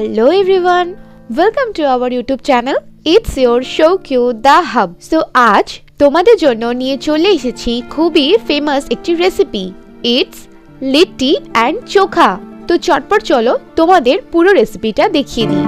Hello everyone, welcome to our YouTube channel. It's your SOUKIU the Hub. So আজ তোমাদের জন্য নিয়ে চলে এসেছি খুবই ফেমাস একটি recipe. It's Litti and chokha. তো চটপট চলো তোমাদের পুরো রেসিপিটা দেখিয়ে দিই।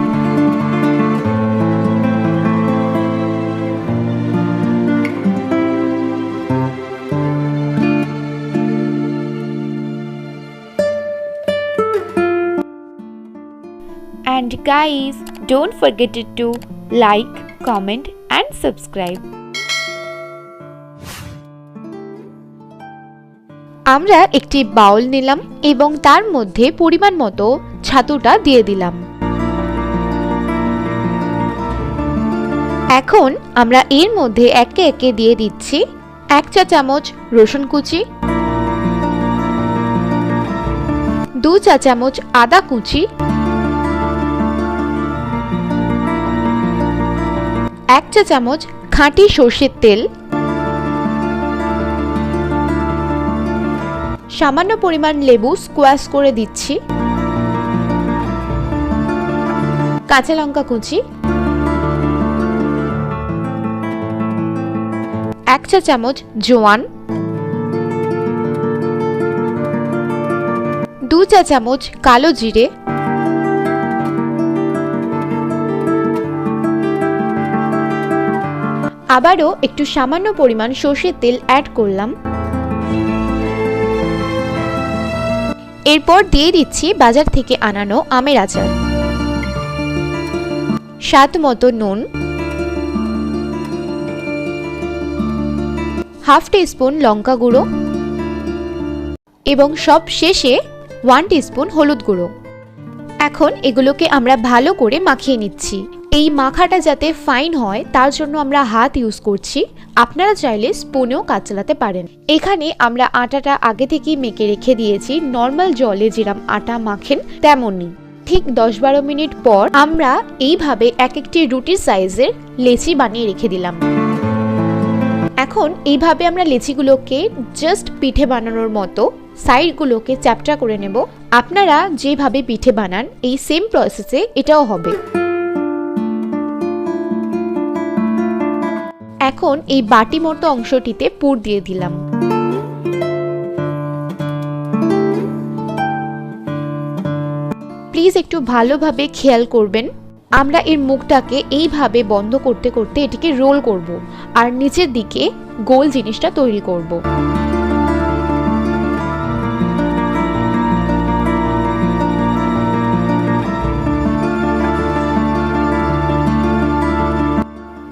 And guys, don't forget to like, comment and subscribe. আমরা একটি বাউল নিলাম এবং তার মধ্যে পরিমাণ মতো ছাতুটা দিয়ে দিলাম। এখন আমরা এর মধ্যে একে একে দিয়ে দিচ্ছি 1 চা চামচ রসুন কুচি, 2 চা চামচ আদা কুচি, 1 চা চামচ খাঁটি সরষের তেল, সামান্য পরিমাণ লেবু স্কোয়াশ করে দিচ্ছি, কাঁচা লঙ্কা কুচি, 1 চা চামচ জোয়ান, 2 চা চামচ কালো জিরে, আবারও একটু সামান্য পরিমাণ সরষের তেল অ্যাড করলাম। এরপর দিয়ে দিচ্ছি বাজার থেকে আনানো আমের আচার, স্বাদ মতো নুন, হাফ টিস্পুন লঙ্কা গুঁড়ো এবং সব শেষে 1 টিস্পুন হলুদ গুঁড়ো। এখন এগুলোকে আমরা ভালো করে মাখিয়ে নিচ্ছি। এই মাখাটা যাতে ফাইন হয় তার জন্য আমরা হাত ইউজ করছি, আপনারা চাইলে স্পুনেও কাজ চালাতে পারেন। এখানে আমরা আটাটা আগে থেকেই মেখে রেখে দিয়েছি, নর্মাল জলে যেরকম আটা মাখেন তেমনই। ঠিক 10-12 মিনিট পর আমরা এইভাবে এক একটি রুটির সাইজের লেচি বানিয়ে রেখে দিলাম। এখন এইভাবে আমরা লেচিগুলোকে জাস্ট পিঠে বানানোর মতো সাইডগুলোকে চ্যাপটা করে নেব। আপনারা যেভাবে পিঠে বানান এই সেম প্রসেসে এটাও হবে। এখন এই বাটি মতো অংশটিতে পুর দিয়ে দিলাম। প্লিজ একটু ভালোভাবে খেয়াল করবেন। আমরা এর মুখটাকে এইভাবে বন্ধ করতে করতে এটিকে রোল করব আর নিচের দিকে গোল জিনিসটা তৈরি করব।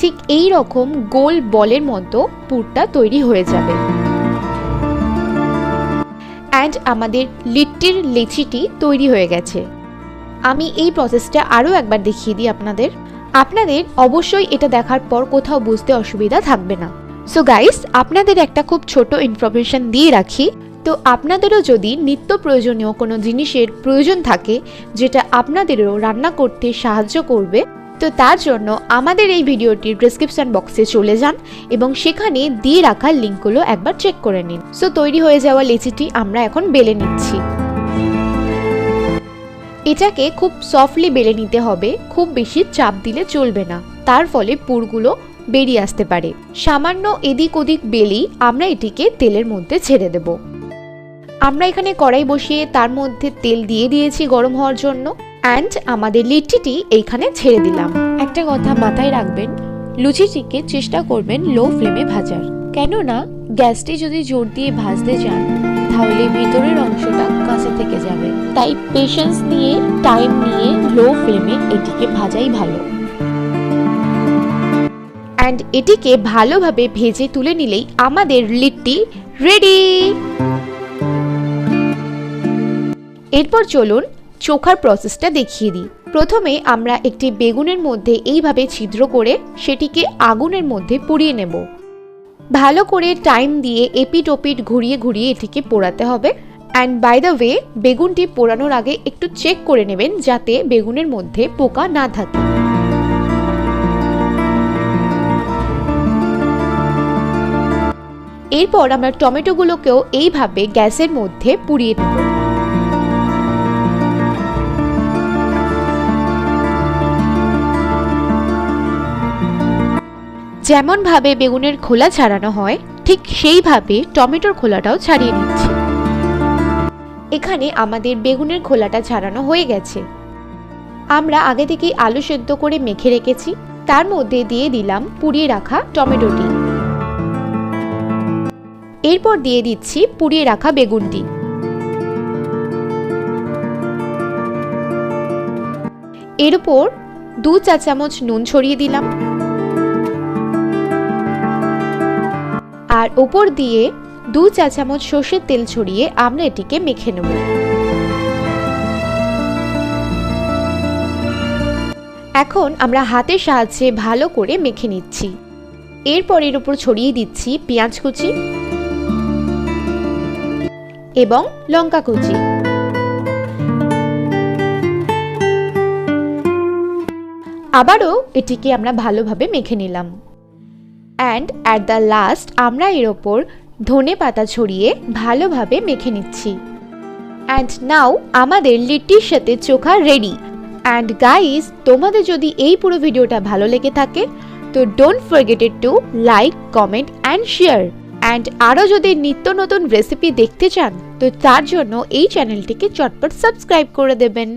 ঠিক এই রকম গোল বলের মতো পুরটা তৈরি হয়ে যাবে। অ্যান্ড আমাদের লিট্টির লেচিটি তৈরি হয়ে গেছে। আমি এই প্রসেসটা আরও একবার দেখিয়ে দিই আপনাদের অবশ্যই এটা দেখার পর কোথাও বুঝতে অসুবিধা থাকবে না। সো গাইস, আপনাদের একটা খুব ছোট ইনফরমেশন দিয়ে রাখি। তো আপনাদেরও যদি নিত্য প্রয়োজনীয় কোনো জিনিসের প্রয়োজন থাকে যেটা আপনাদেরও রান্না করতে সাহায্য করবে, তো তার জন্য আমাদের এই ভিডিওটির ডেসক্রিপশন বক্সে চলে যান এবং সেখানে দিয়ে রাখা লিঙ্কগুলো একবার চেক করে নিন। সো তৈরি হয়ে যাওয়া লেচিটি আমরা এখন বেলে নিচ্ছি। এটাকে খুব সফটলি বেলে নিতে হবে, খুব বেশি চাপ দিলে চলবে না, তার ফলে পুরগুলো বেরিয়ে আসতে পারে। সামান্য এদিক ওদিক বেলেই আমরা এটিকে তেলের মধ্যে ছেড়ে দেব। আমরা এখানে কড়াই বসিয়ে তার মধ্যে তেল দিয়ে দিয়েছি গরম হওয়ার জন্য। অ্যান্ড আমাদের লিট্টিটি এইখানে ছেড়ে দিলাম। একটা কথা মাথায় রাখবেন, লুচিটিকে চেষ্টা করবেন লো ফ্লেমে ভাজার, কেননা গ্যাসটি যদি জোর দিয়ে ভাজতে যান তাহলে ভিতরের অংশটা কাঁচা থেকে যাবে। তাই পেশেন্স নিয়ে টাইম নিয়ে লো ফ্লেমে এটিকে ভাজাই ভালো। অ্যান্ড এটিকে ভালোভাবে ভেজে তুলে নিলেই আমাদের লিট্টি রেডি। এরপর চলুন চোখার প্রসেসটা দেখিয়ে দিই। প্রথমে আমরা একটি বেগুনের মধ্যে এইভাবে ছিদ্র করে সেটিকে আগুনের মধ্যে পুড়িয়ে নেব। ভালো করে টাইম দিয়ে এপিট ওপিট ঘুরিয়ে ঘুরিয়ে এটিকে পোড়াতে হবে। অ্যান্ড বাই দ্য ওয়ে, বেগুনটি পোড়ানোর আগে একটু চেক করে নেবেন যাতে বেগুনের মধ্যে পোকা না থাকে। এরপর আমরা টমেটোগুলোকেও এইভাবে গ্যাসের মধ্যে পুড়িয়ে নেব। যেমন ভাবে বেগুনের খোলা ছাড়ানো হয় ঠিক সেইভাবে টমেটোর খোলাটাও ছাড়িয়ে নিচ্ছি। এখানে আমাদের বেগুনের খোলাটা ছাড়ানো হয়ে গেছে। আমরা আগে থেকেই আলু সেদ্ধ করে মেখে রেখেছি, তার মধ্যে দিয়ে দিলাম পুড়িয়ে রাখা টমেটোটি। এরপর দিয়ে দিচ্ছি পুড়িয়ে রাখা বেগুনটি। এর উপর 2 চা চামচ নুন ছড়িয়ে দিলাম, আর উপর দিয়ে 2 চা চামচ সর্ষের তেল ছড়িয়ে আমরা এটিকে মেখে নেব। এখন আমরা হাতের সাহায্যে ভালো করে মেখে নিচ্ছি। এরপর এর উপর ছড়িয়ে দিচ্ছি পেঁয়াজ কুচি এবং লঙ্কা কুচি। আবারও এটিকে আমরা ভালোভাবে মেখে নিলাম। অ্যান্ড অ্যাট দ্য লাস্ট আমরা এর ওপর ধনে পাতা ছড়িয়ে ভালোভাবে মেখে নিচ্ছি। অ্যান্ড নাও আমাদের লিট্টির সাথে চোখা রেডি। অ্যান্ড গাইস, তোমাদের যদি এই পুরো ভিডিওটা ভালো লেগে থাকে তো don't forget to like, comment and share. And আরও যদি নিত্য নতুন রেসিপি দেখতে চান তো তার জন্য এই চ্যানেলটিকে চটপট সাবস্ক্রাইব করে দেবেন।